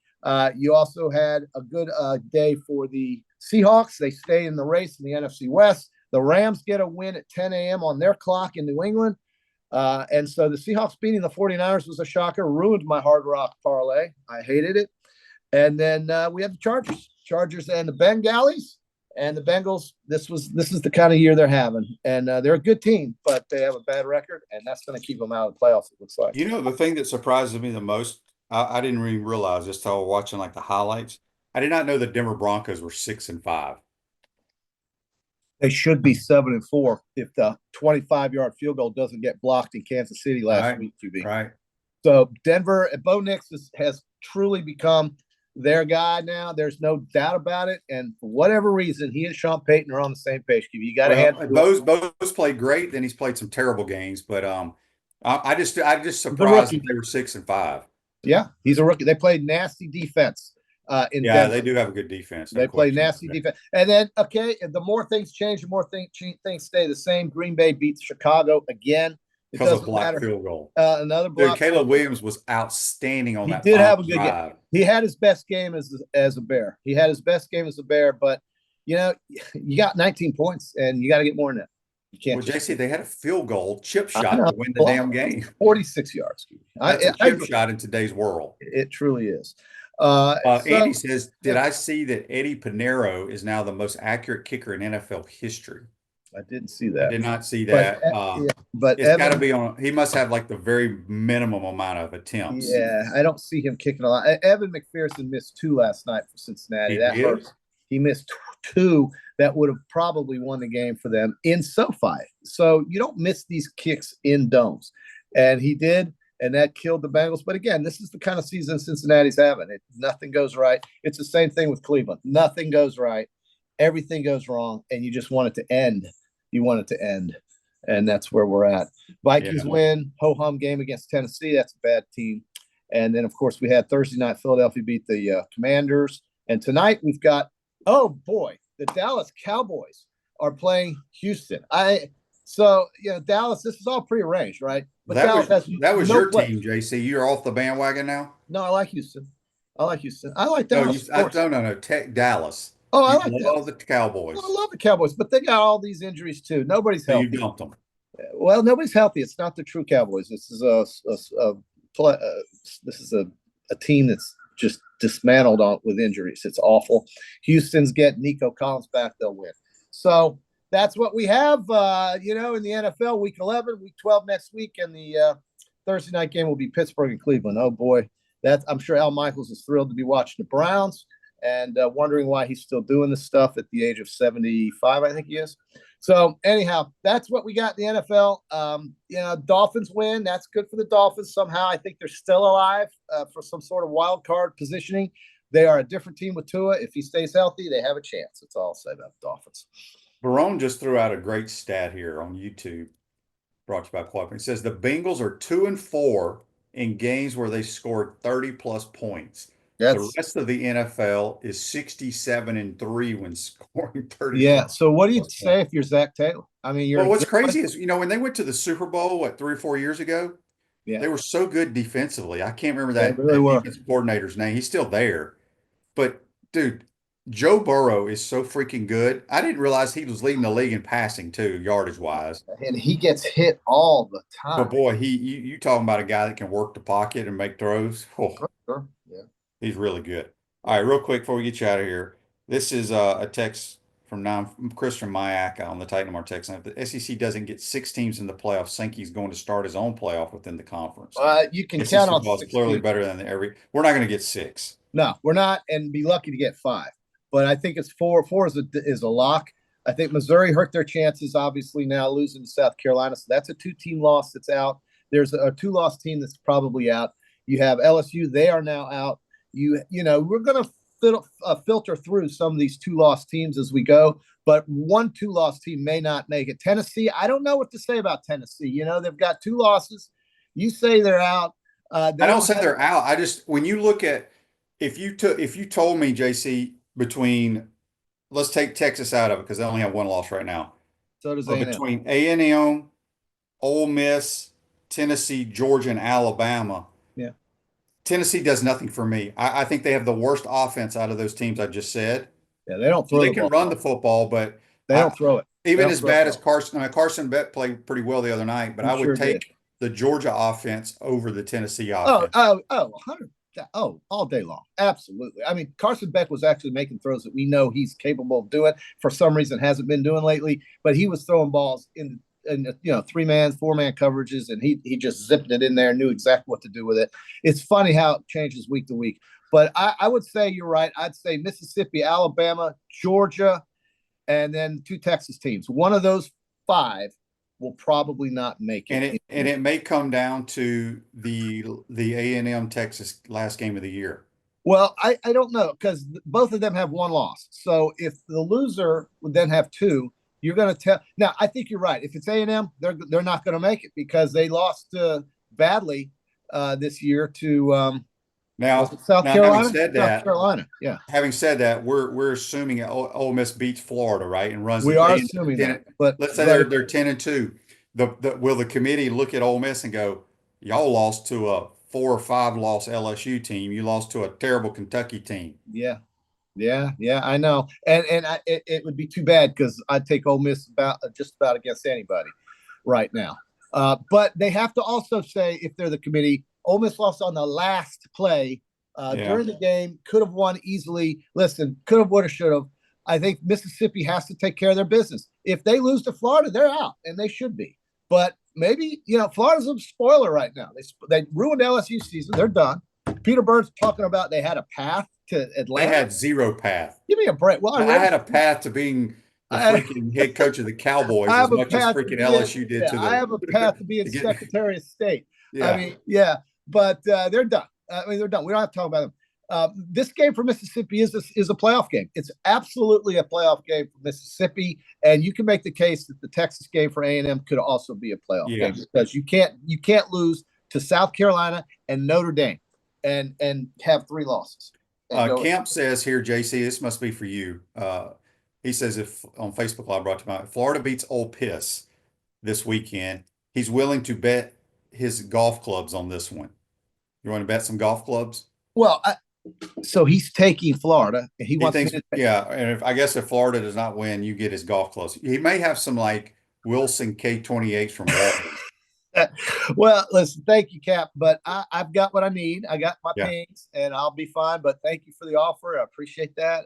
You also had a good day for the Seahawks. They stay in the race in the NFC West. The Rams get a win at 10 a.m. on their clock in New England. And so the Seahawks beating the 49ers was a shocker, ruined my Hard Rock parlay. I hated it. And then we have the Chargers and the Bengalis. And the Bengals, this is the kind of year they're having. And they're a good team, but they have a bad record, and that's going to keep them out of the playoffs, it looks like. The thing that surprises me the most, I didn't really realize this till I was watching like the highlights. I did not know the Denver Broncos were 6-5. They should be 7-4 if the 25-yard field goal doesn't get blocked in Kansas City last week, QB. Right. So Denver, Bo Nix has truly become their guy now. There's no doubt about it. And for whatever reason, he and Sean Payton are on the same page. You got to hand Bo's played great. Then he's played some terrible games, but I just surprised that they were 6-5. Yeah, he's a rookie. They played nasty defense. In yeah, Denver. They do have a good defense. They play nasty defense, and then the more things change, the more things stay the same. Green Bay beats Chicago again. Because of block field goal. Another block. Caleb Williams was outstanding on that. He did have a good game. He had his best game as a Bear. He had his best game as a Bear, but you got 19 points, and you got to get more than that. You can't. Well, JC, they had a field goal chip shot to win the damn game. 46 yards. That's a chip shot in today's world. It truly is. Andy says, "Did I see that Eddie Pinero is now the most accurate kicker in NFL history?" I didn't see that. I did not see that. But it's got to be on. He must have like the very minimum amount of attempts. Yeah, I don't see him kicking a lot. Evan McPherson missed 2 last night for Cincinnati. That hurts. He missed 2 that would have probably won the game for them in SoFi. So you don't miss these kicks in domes, and he did. And that killed the Bengals. But again, this is the kind of season Cincinnati's having. Nothing goes right. It's the same thing with Cleveland. Nothing goes right. Everything goes wrong. And you just want it to end. You want it to end. And that's where we're at. Vikings win. Ho-hum game against Tennessee. That's a bad team. And then, of course, we had Thursday night. Philadelphia beat the Commanders. And tonight we've got, oh, boy, the Dallas Cowboys are playing Houston. So, Dallas, this is all prearranged, right? But that was your team, JC. You're off the bandwagon now? No, I like Houston. I like Dallas. No. Dallas. Oh, I like love the Cowboys. I love the Cowboys, but they got all these injuries too. Nobody's healthy. You dumped them. Well, nobody's healthy. It's not the true Cowboys. This is a team that's just dismantled with injuries. It's awful. Houston's get Nico Collins back, they'll win. So that's what we have, in the NFL. Week 11, Week 12 next week, and the Thursday night game will be Pittsburgh and Cleveland. Oh boy, I'm sure Al Michaels is thrilled to be watching the Browns and wondering why he's still doing this stuff at the age of 75, I think he is. So anyhow, that's what we got in the NFL. Dolphins win. That's good for the Dolphins. Somehow, I think they're still alive for some sort of wild card positioning. They are a different team with Tua. If he stays healthy, they have a chance. That's all I'll say about the Dolphins. Barone just threw out a great stat here on YouTube, brought to you by Podup. It says the Bengals are 2-4 in games where they scored 30-plus points. The rest of the NFL is 67-3 when scoring 30. Yeah. So what do you say if you're Zach Taylor? I mean, what's crazy is when they went to the Super Bowl 3 or 4 years ago, they were so good defensively. I can't remember that defensive coordinator's name. He's still there, but dude. Joe Burrow is so freaking good. I didn't realize he was leading the league in passing too, yardage wise. And he gets hit all the time. But boy, you talking about a guy that can work the pocket and make throws. Oh, sure. Yeah. He's really good. All right, real quick before we get you out of here. This is a text from Christian Mayaka on the Titanmar text. If the SEC doesn't get 6 teams in the playoffs, Sankey's going to start his own playoff within the conference. You can count on 6. Clearly better than we're not going to get 6. No, we're not, and be lucky to get 5. But I think it's 4. 4 is a lock. I think Missouri hurt their chances, obviously, now losing to South Carolina. So that's a 2-team loss that's out. There's a 2-loss team that's probably out. You have LSU. They are now out. We're going to filter through some of these 2-loss teams as we go. But 1 2-loss team may not make it. Tennessee, I don't know what to say about Tennessee. They've got 2 losses. You say they're out. I don't say they're out. I just, when you look at, if you told me, JC, let's take Texas out of it because they only have 1 loss right now. So does A&M. Between A&M, Ole Miss, Tennessee, Georgia, and Alabama. Yeah. Tennessee does nothing for me. I think they have the worst offense out of those teams I just said. Yeah, they don't throw They can run the football, but they don't throw it. Even as bad as Carson. Carson Bet played pretty well the other night, but I would take the Georgia offense over the Tennessee offense. 100%. All day long. Absolutely. I mean, Carson Beck was actually making throws that we know he's capable of doing. For some reason, hasn't been doing lately. But he was throwing balls in 3-man, 4-man coverages, and he just zipped it in there, knew exactly what to do with it. It's funny how it changes week to week. But I would say you're right. I'd say Mississippi, Alabama, Georgia, and then 2 Texas teams. One of those 5 will probably not make it. And it may come down to the A&M Texas last game of the year. Well, I don't know because both of them have one loss. So if the loser would then have two, you're going to tell. Now, I think you're right. If it's A&M, they're not going to make it because they lost badly this year to Now, South now having Carolina. said South that, Carolina, yeah. having said that, we're assuming Ole Miss beats Florida, right? And runs We the are they assuming 10, that, but let's say they're 10-2. Will the committee look at Ole Miss and go, y'all lost to a 4 or 5 loss LSU team. You lost to a terrible Kentucky team. yeah, yeah, I know, and it would be too bad because I'd take Ole Miss just about against anybody right now. But they have to also say if they're the committee, Ole Miss lost on the last play during the game, could have won easily. Listen, could have, would have, should have. I think Mississippi has to take care of their business. If they lose to Florida, they're out, and they should be. But maybe Florida's a spoiler right now. They ruined LSU season. They're done. Peter Bird's talking about they had a path to Atlanta. They had zero path. Give me a break. Well, I had a path to being the freaking head coach of the Cowboys as much as freaking LSU did to the. I have a path to being Secretary of State. Yeah. I mean, yeah, but they're done. I mean, they're done. We don't have to talk about them. This game for Mississippi is a playoff game. It's absolutely a playoff game for Mississippi, and you can make the case that the Texas game for A&M could also be a playoff game because you can't lose to South Carolina and Notre Dame and have 3 losses. Kemp says here, JC, this must be for you. He says if on Facebook Live brought to mind, Florida beats Ole Miss this weekend, he's willing to bet his golf clubs on this one. You want to bet some golf clubs? Well, so he's taking Florida, and he wants thinks, and I guess if Florida does not win, you get his golf clubs. He may have some like Wilson K28s from Walgreens. Well, listen, thank you, Cap, but I've got what I need. I got my pings, and I'll be fine. But thank you for the offer. I appreciate that.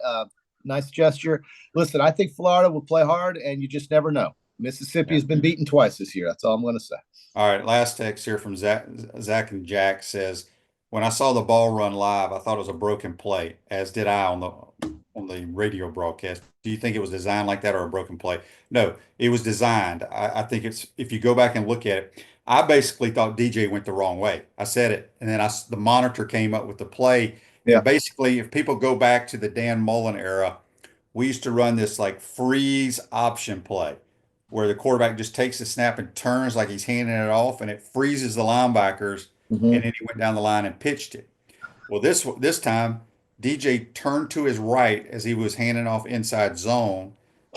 Nice gesture. Listen, I think Florida will play hard, and you just never know. Mississippi has been beaten twice this year. That's all I'm going to say. All right, last text here from Zach and Jack says, when I saw the ball run live, I thought it was a broken play, as did I on the radio broadcast. Do you think it was designed like that or a broken play? No, it was designed. I think it's, if you go back and look at it, I basically thought DJ went the wrong way. I said it, and then the monitor came up with the play. Yeah. And basically, if people go back to the Dan Mullen era, we used to run this like freeze option play where the quarterback just takes the snap and turns like he's handing it off, and it freezes the linebackers, and then he went down the line and pitched it. Well, this time, DJ turned to his right as he was handing off inside zone,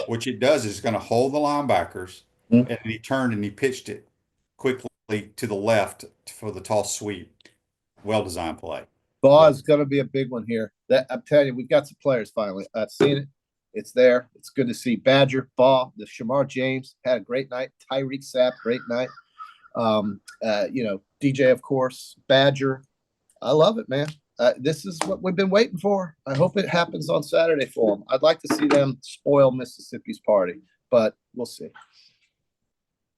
which it does is going to hold the linebackers, and then he turned and he pitched it quickly to the left for the toss sweep. Well-designed play. Ball is going to be a big one here. I'm telling you, we've got some players finally. I've seen it. It's there. It's good to see. Badger, Ball, the Shamar James had a great night. Tyreek Sapp, great night. DJ, of course. Badger. I love it, man. This is what we've been waiting for. I hope it happens on Saturday for them. I'd like to see them spoil Mississippi's party, but we'll see.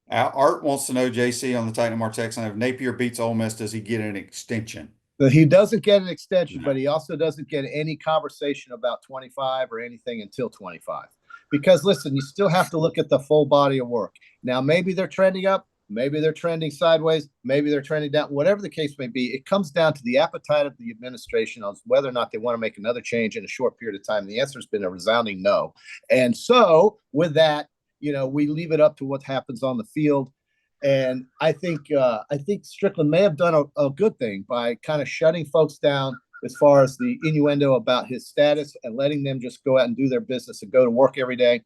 Art wants to know, JC, on the Titan Mar Texan, if Napier beats Ole Miss, does he get an extension? He doesn't get an extension, but he also doesn't get any conversation about 25 or anything until 25. Because, listen, you still have to look at the full body of work. Now, maybe they're trending up. Maybe they're trending sideways. Maybe they're trending down. Whatever the case may be, it comes down to the appetite of the administration on whether or not they want to make another change in a short period of time. The answer has been a resounding no. And so, with that, we leave it up to what happens on the field. And I think Strickland may have done a good thing by kind of shutting folks down as far as the innuendo about his status and letting them just go out and do their business and go to work every day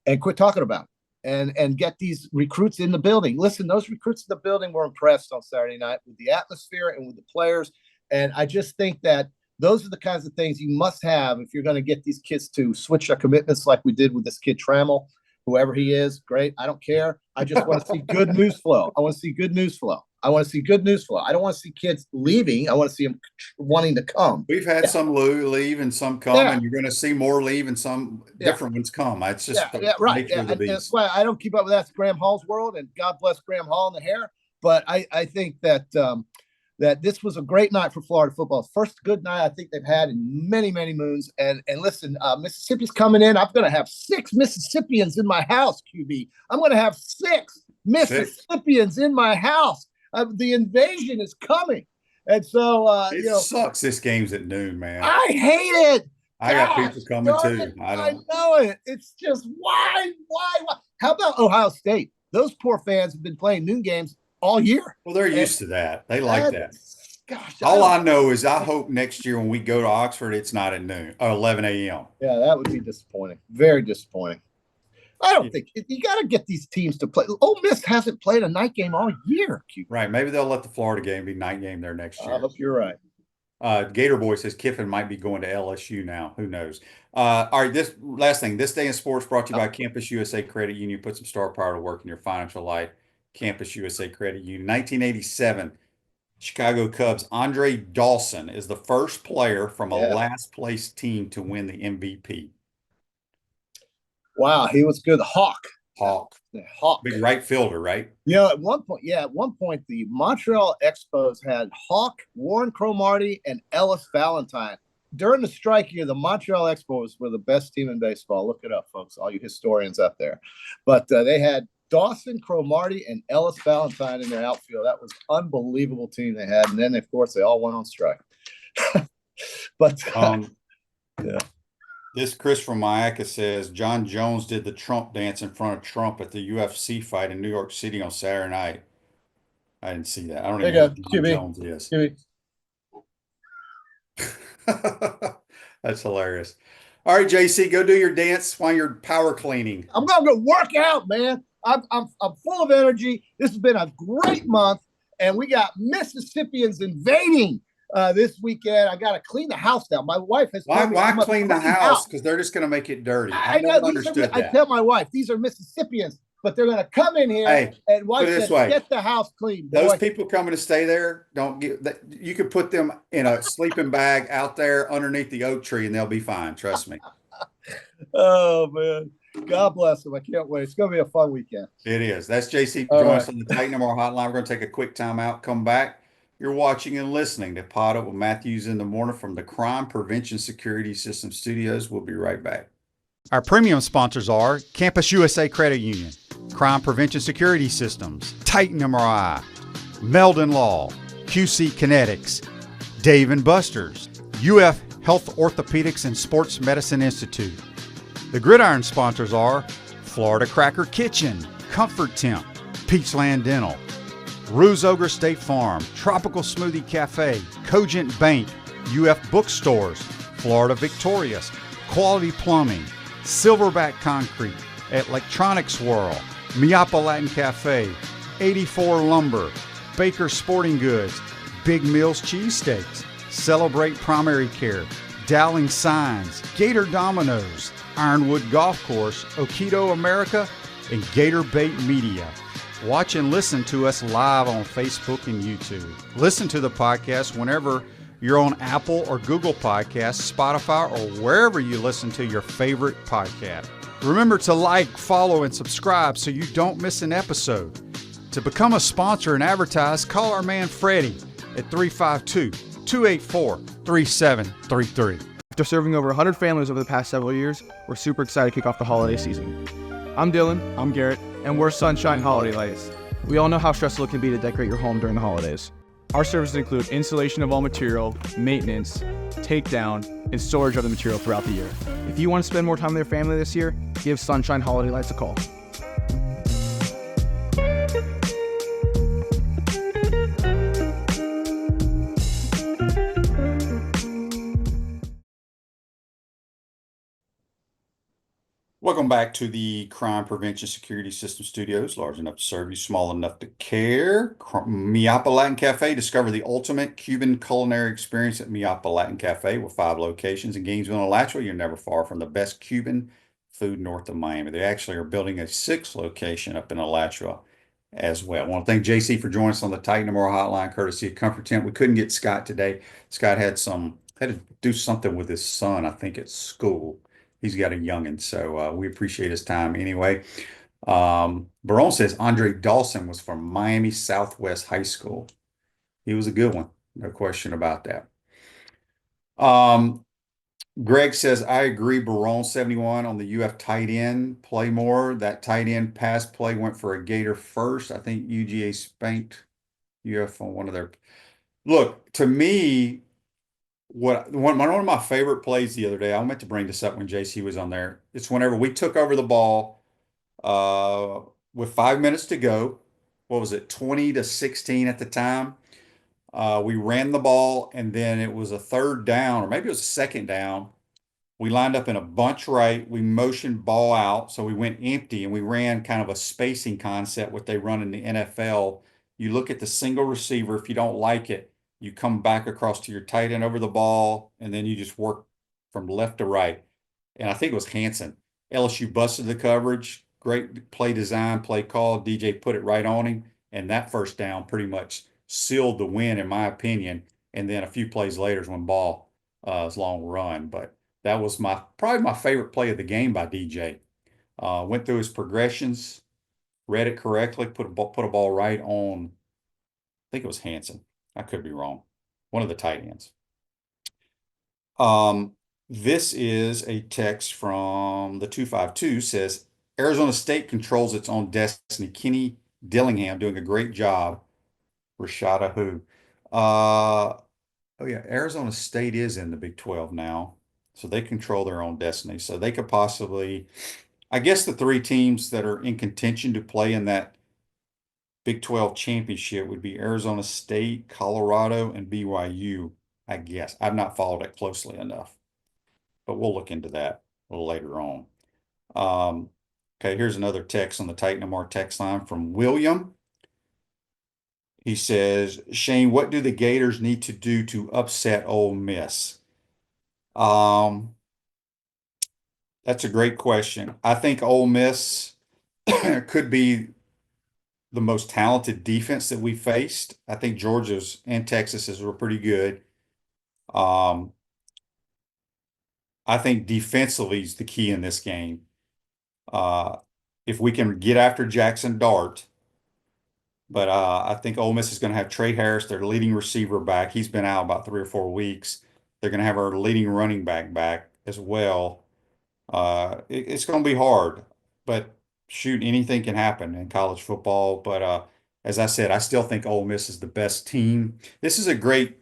and quit talking about it and get these recruits in the building. Listen, those recruits in the building were impressed on Saturday night with the atmosphere and with the players. And I just think that those are the kinds of things you must have if you're going to get these kids to switch their commitments like we did with this kid Trammell. Whoever he is, great. I don't care. I just want to see good news flow. I want to see good news flow. I want to see good news flow. I don't want to see kids leaving. I want to see them wanting to come. We've had some leave and some come, and you're going to see more leave and some different ones come. It's just right. That's why I don't keep up with that. It's Graham Hall's world, and God bless Graham Hall and the hair. But I think that that this was a great night for Florida football. First good night I think they've had in many, many moons. And listen, Mississippi's coming in. I'm going to have 6 Mississippians in my house, QB. I'm going to have 6 Mississippians in my house. The invasion is coming. And so, It sucks. This game's at noon, man. I hate it. I got people coming too. I know it. It's just why? How about Ohio State? Those poor fans have been playing noon games all year. Well, they're used to that. They like that. Gosh, all I know is I hope next year when we go to Oxford, it's not at noon or 11 a.m. Yeah, that would be disappointing. Very disappointing. I don't think you got to get these teams to play. Ole Miss hasn't played a night game all year. Right. Maybe they'll let the Florida game be night game there next year. I hope you're right. Gator Boy says Kiffin might be going to LSU now. Who knows? All right. This last thing. This day in sports brought to you by Campus USA Credit Union. Put some star power to work in your financial life. Campus USA Credit Union. 1987, Chicago Cubs. Andre Dawson is the first player from a last place team to win the MVP. Wow, he was good. Hawk. Big right fielder, right? At one point, the Montreal Expos had Hawk, Warren Cromartie, and Ellis Valentine. During the strike year, the Montreal Expos were the best team in baseball. Look it up, folks, all you historians out there. But they had Dawson, Cromartie, and Ellis Valentine in their outfield. That was an unbelievable team they had. And then, of course, they all went on strike. But yeah. This Chris from Mayaca says John Jones did the Trump dance in front of Trump at the UFC fight in New York City on Saturday night. I didn't see that. I don't even know who John Jones is. That's hilarious. All right, JC, go do your dance while you're power cleaning. I'm gonna go work out, man. I'm full of energy. This has been a great month, and we got Mississippians invading this weekend. I got to clean the house down. My wife has why clean the house? Because they're just going to make it dirty. I never understood that. I tell my wife these are Mississippians, but they're going to come in here and wife says, get the house clean. Boy. Those people coming to stay there, don't get that. You could put them in a sleeping bag out there underneath the oak tree, and they'll be fine. Trust me. Oh man. God bless them. I can't wait. It's going to be a fun weekend. It is. That's JC. Join us on the Titan MR hotline. We're going to take a quick time out, come back. You're watching and listening to Podup with Matthews in the morning from the Crime Prevention Security System Studios. We'll be right back. Our premium sponsors are Campus USA Credit Union, Crime Prevention Security Systems, Titan MRI, Meldon Law, QC Kinetics, Dave & Buster's, UF Health Orthopedics and Sports Medicine Institute. The Gridiron sponsors are Florida Cracker Kitchen, Comfort Temp, Peachland Dental, Ruse Ogre State Farm, Tropical Smoothie Cafe, Cogent Bank, UF Bookstores, Florida Victorious, Quality Plumbing, Silverback Concrete, Electronics World, Miapa Latin Cafe, 84 Lumber, Baker Sporting Goods, Big Mills Cheesesteaks, Celebrate Primary Care, Dowling Signs, Gator Dominoes, Ironwood Golf Course, Okido America, and Gator Bait Media. Watch and listen to us live on Facebook and YouTube. Listen to the podcast whenever you're on Apple or Google Podcasts, Spotify, or wherever you listen to your favorite podcast. Remember to like, follow, and subscribe so you don't miss an episode. To become a sponsor and advertise, call our man Freddie at 352-284-3733. After serving over 100 families over the past several years, we're super excited to kick off the holiday season. I'm Dylan. I'm Garrett. And we're Sunshine Holiday Lights. We all know how stressful it can be to decorate your home during the holidays. Our services include installation of all material, maintenance, takedown, and storage of the material throughout the year. If you want to spend more time with your family this year, give Sunshine Holiday Lights a call. Welcome back to the Crime Prevention Security System Studios, large enough to serve you, small enough to care. Miapa Latin Cafe. Discover the ultimate Cuban culinary experience at Miapa Latin Cafe with 5 locations in Gainesville and Alachua. You're never far from the best Cuban food north of Miami. They actually are building a 6th location up in Alachua as well. I want to thank JC for joining us on the Titan Tomorrow Hotline, courtesy of Comfort Tent. We couldn't get Scott today. Scott had to do something with his son, I think, at school. He's got a youngin', so we appreciate his time anyway. Barone says Andre Dawson was from Miami Southwest High School. He was a good one, no question about that. Greg says, I agree, Barone 71 on the UF tight end play more. That tight end pass play went for a Gator first. I think UGA spanked UF on one of their Look, to me, one of my favorite plays the other day, I meant to bring this up when JC was on there. It's whenever we took over the ball with 5 minutes to go. What was it, 20-16 at the time? We ran the ball, and then it was a third down, or maybe it was a second down. We lined up in a bunch right. We motioned ball out, so we went empty, and we ran kind of a spacing concept, what they run in the NFL. You look at the single receiver. If you don't like it, you come back across to your tight end over the ball, and then you just work from left to right. And I think it was Hanson. LSU busted the coverage. Great play design, play call. DJ put it right on him, and that first down pretty much sealed the win, in my opinion. And then a few plays later is when ball was long run, but that was probably my favorite play of the game by DJ. Went through his progressions, read it correctly, put a ball right on. I think it was Hanson. I could be wrong. One of the tight ends. This is a text from the 252, says Arizona State controls its own destiny. Kenny Dillingham doing a great job. Rashada who? Oh yeah, Arizona State is in the Big 12 now. So they control their own destiny. So they could possibly, I guess the three teams that are in contention to play in that Big 12 championship would be Arizona State, Colorado, and BYU, I guess. I've not followed it closely enough, but we'll look into that a little later on. Okay, here's another text on the Titan MR text line from William. He says, Shane, what do the Gators need to do to upset Ole Miss? That's a great question. I think Ole Miss could be the most talented defense that we faced. I think Georgia's and Texas's were pretty good. I think defensively is the key in this game. If we can get after Jackson Dart, but I think Ole Miss is going to have Trey Harris, their leading receiver, back. He's been out about 3 or 4 weeks. They're going to have our leading running back as well. It's going to be hard, but shoot, anything can happen in college football. But as I said, I still think Ole Miss is the best team. This is a great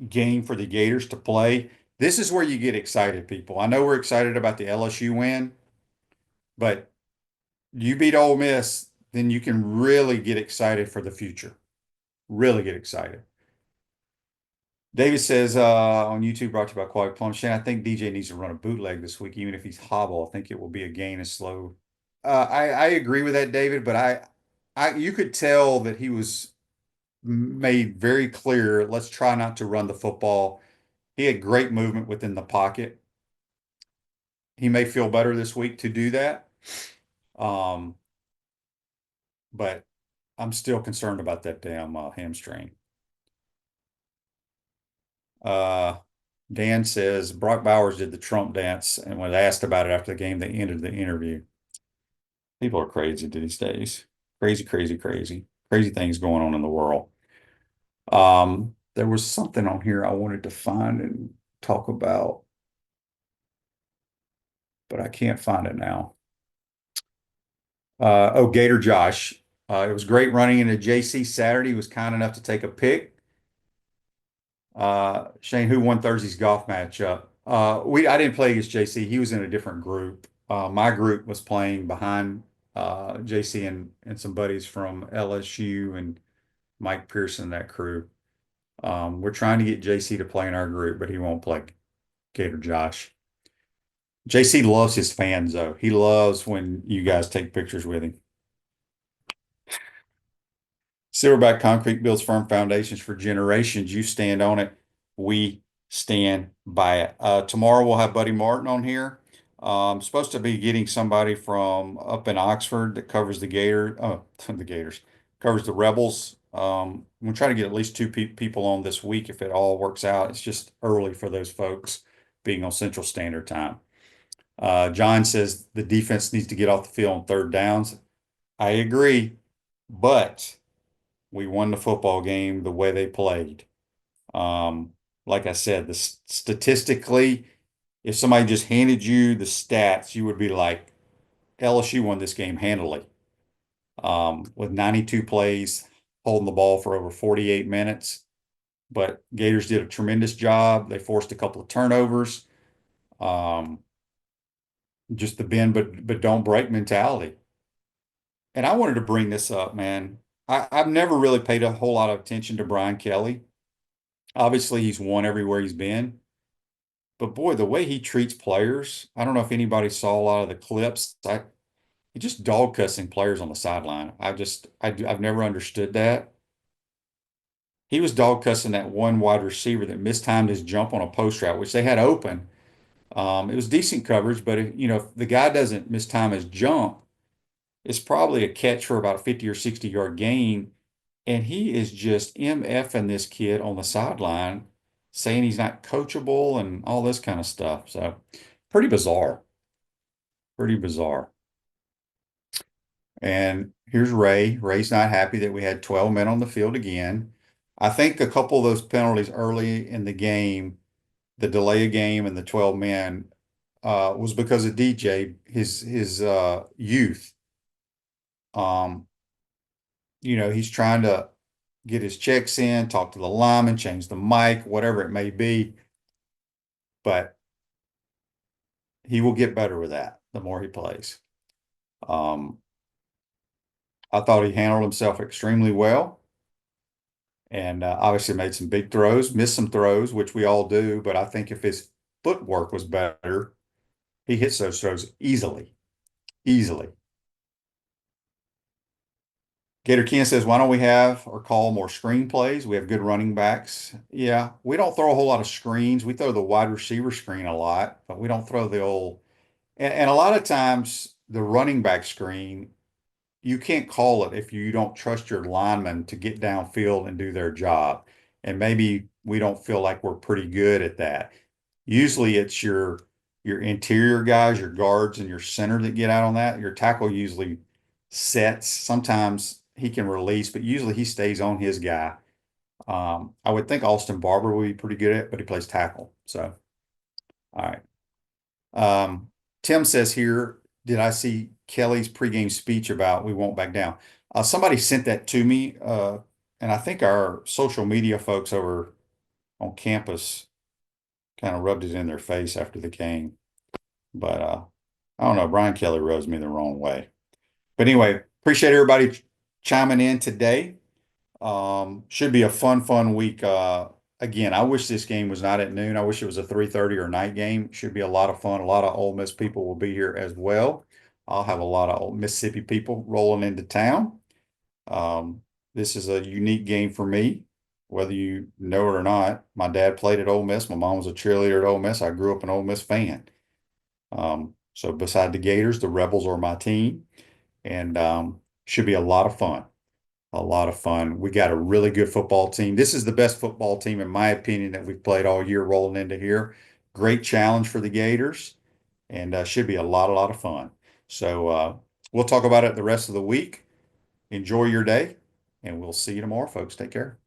game for the Gators to play. This is where you get excited, people. I know we're excited about the LSU win, but you beat Ole Miss, then you can really get excited for the future. Really get excited. David says on YouTube, brought to you by Quality Plum. Shane, I think DJ needs to run a bootleg this week, even if he's hobble. I think it will be a gain and slow. I agree with that, David, but you could tell that he was made very clear. Let's try not to run the football. He had great movement within the pocket. He may feel better this week to do that, but I'm still concerned about that damn hamstring. Dan says Brock Bowers did the Trump dance and was asked about it after the game. They ended the interview. People are crazy these days. Crazy, crazy, crazy. Crazy things going on in the world. There was something on here I wanted to find and talk about, but I can't find it now. Oh, Gator Josh. It was great running into JC Saturday. He was kind enough to take a pick. Shane, who won Thursday's golf matchup? I didn't play against JC. He was in a different group. My group was playing behind JC and some buddies from LSU and Mike Pearson, that crew. We're trying to get JC to play in our group, but he won't play Gator Josh. JC loves his fans, though. He loves when you guys take pictures with him. Silverback Concrete builds firm foundations for generations. You stand on it. We stand by it. Tomorrow we'll have Buddy Martin on here. I'm supposed to be getting somebody from up in Oxford that covers the the Gators, covers the Rebels. We'll try to get at least two people on this week if it all works out. It's just early for those folks being on Central Standard Time. John says the defense needs to get off the field on third downs. I agree, but we won the football game the way they played. Like I said, statistically, if somebody just handed you the stats, you would be like, LSU won this game handily. With 92 plays, holding the ball for over 48 minutes. but Gators did a tremendous job. They forced a couple of turnovers. Just the bend but don't break mentality. And I wanted to bring this up, man. I've never really paid a whole lot of attention to Brian Kelly. Obviously, he's won everywhere he's been. But boy, the way he treats players, I don't know if anybody saw a lot of the clips. He just dog cussing players on the sideline. I've never understood that. He was dog cussing that one wide receiver that mistimed his jump on a post route, which they had open. It was decent coverage, but if the guy doesn't mistime his jump, it's probably a catch for about a 50 or 60-yard gain. And he is just MFing this kid on the sideline, saying he's not coachable and all this kind of stuff. So pretty bizarre. Pretty bizarre. And here's Ray. Ray's not happy that we had 12 men on the field again. I think a couple of those penalties early in the game, the delay of game and the 12 men, was because of DJ, his youth. He's trying to get his checks in, talk to the lineman, change the mic, whatever it may be. But he will get better with that the more he plays. I thought he handled himself extremely well. And obviously made some big throws, missed some throws, which we all do. But I think if his footwork was better, he hits those throws easily. Easily. Gator Ken says, why don't we have or call more screen plays? We have good running backs. Yeah, we don't throw a whole lot of screens. We throw the wide receiver screen a lot, but we don't throw the old. And a lot of times the running back screen, you can't call it if you don't trust your linemen to get downfield and do their job. And maybe we don't feel like we're pretty good at that. Usually it's your interior guys, your guards and your center that get out on that. Your tackle usually sets. Sometimes he can release, but usually he stays on his guy. I would think Austin Barber would be pretty good at it, but he plays tackle. So, all right. Tim says here, did I see Kelly's pregame speech about we won't back down? Somebody sent that to me, and I think our social media folks over on campus kind of rubbed it in their face after the game. But I don't know. Brian Kelly rubs me the wrong way. But anyway, appreciate everybody chiming in today. Should be a fun week. Again, I wish this game was not at noon. I wish it was a 3:30 or night game. Should be a lot of fun. A lot of Ole Miss people will be here as well. I'll have a lot of old Mississippi people rolling into town. This is a unique game for me, whether you know it or not. My dad played at Ole Miss. My mom was a cheerleader at Ole Miss. I grew up an Ole Miss fan. So beside the Gators, the Rebels are my team, and should be a lot of fun. A lot of fun. We got a really good football team. This is the best football team, in my opinion, that we've played all year rolling into here. Great challenge for the Gators, and should be a lot of fun. So we'll talk about it the rest of the week. Enjoy your day, and we'll see you tomorrow, folks. Take care.